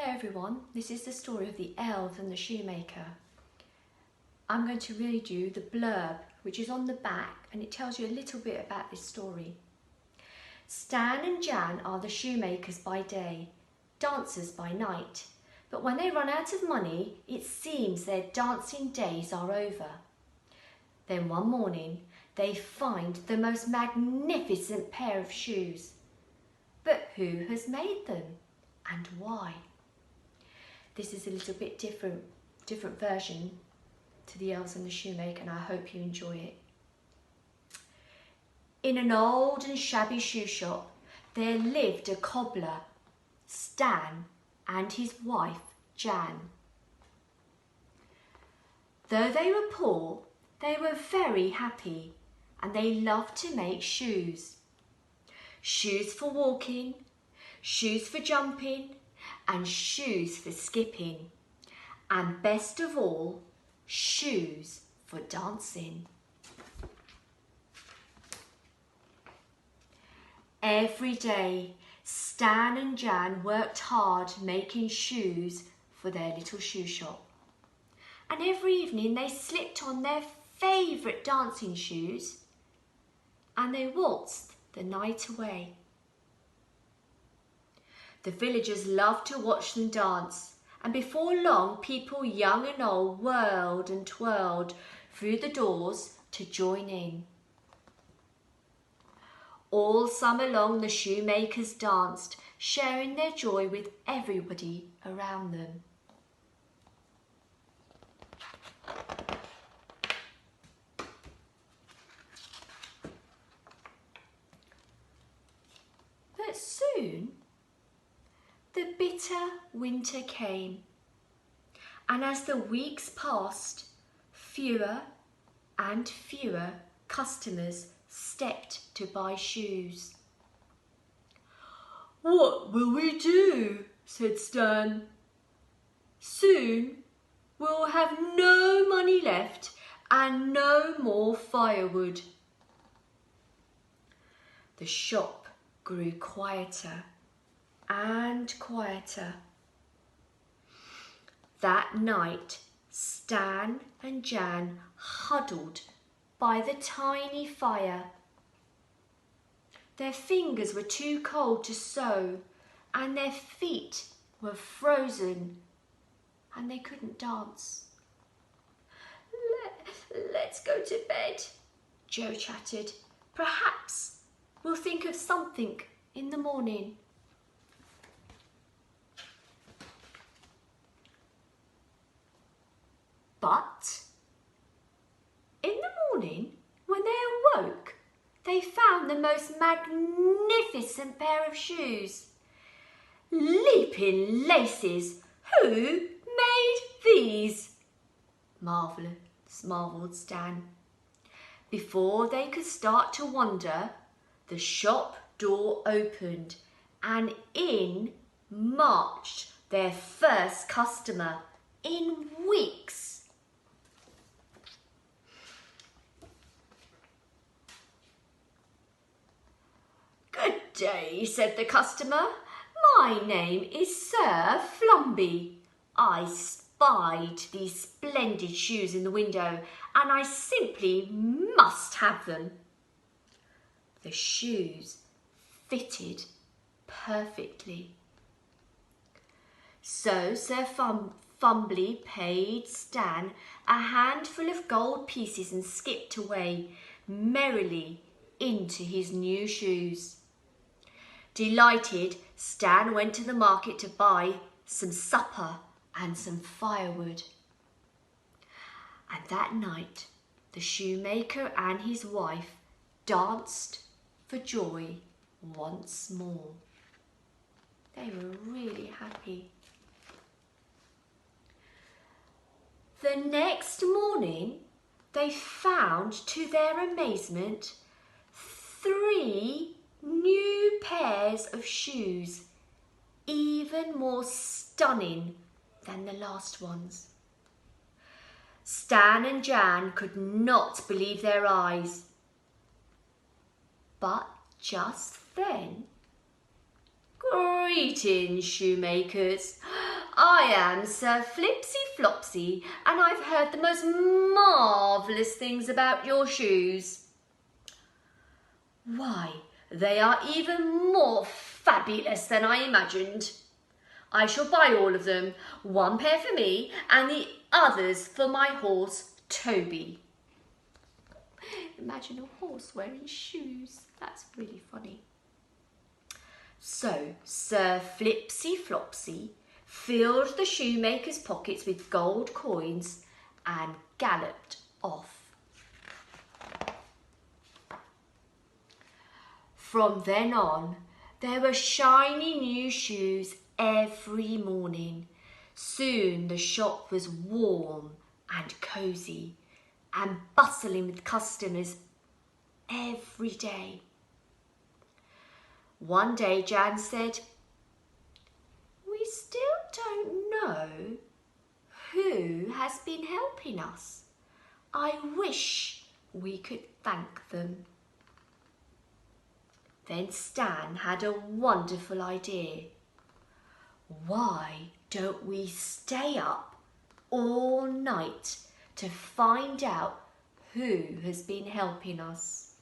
Hello everyone, this is the story of the Elves and the Shoemaker. I'm going to read you the blurb which is on the back, and it tells you a little bit about this story. Stan and Jan are the shoemakers by day, dancers by night, but when they run out of money it seems their dancing days are over. Then one morning they find the most magnificent pair of shoes. But who has made them and why? This is a little bit different version to the Elves and the Shoemaker, and I hope you enjoy it. In an old and shabby shoe shop there lived a cobbler, Stan, and his wife Jan. Though they were poor, they were very happy, and they loved to make shoes. Shoes for walking, shoes for jumping, and shoes for skipping, and best of all, shoes for dancing. Every day, Stan and Jan worked hard making shoes for their little shoe shop. And every evening they slipped on their favourite dancing shoes and they waltzed the night away. The villagers loved to watch them dance, and before long people young and old whirled and twirled through the doors to join in. All summer long the shoemakers danced, sharing their joy with everybody around them. But soon the bitter winter came, and as the weeks passed, fewer and fewer customers stepped to buy shoes. "What will we do?" said Stan. "Soon we'll have no money left and no more firewood." The shop grew quieter and quieter. That night, Stan and Jan huddled by the tiny fire. Their fingers were too cold to sew, and their feet were frozen, and they couldn't dance. Let's go to bed," Joe chattered. "Perhaps we'll think of something in the morning." But in the morning, when they awoke, they found the most magnificent pair of shoes. "Leaping laces! Who made these?" marvelled Stan. Before they could start to wonder, the shop door opened and in marched their first customer in weeks. "Good day," said the customer. "My name is Sir Flumby. I spied these splendid shoes in the window and I simply must have them." The shoes fitted perfectly. So Sir Fumbly paid Stan a handful of gold pieces and skipped away merrily into his new shoes. Delighted, Stan went to the market to buy some supper and some firewood. And that night, the shoemaker and his wife danced for joy once more. They were really happy. The next morning, they found, to their amazement, 3 new pairs of shoes, even more stunning than the last ones. Stan and Jan could not believe their eyes. But just then, "Greetings, shoemakers. I am Sir Flipsy Flopsy, and I've heard the most marvellous things about your shoes. Why, they are even more fabulous than I imagined. I shall buy all of them, one pair for me and the others for my horse, Toby. Imagine a horse wearing shoes. That's really funny. So Sir Flipsy Flopsy filled the shoemaker's pockets with gold coins and galloped off. From then on, there were shiny new shoes every morning. Soon the shop was warm and cosy and bustling with customers every day. One day Jan said, "We still don't know who has been helping us. I wish we could thank them." Then Stan had a wonderful idea. Why don't we stay up all night to find out who has been helping us?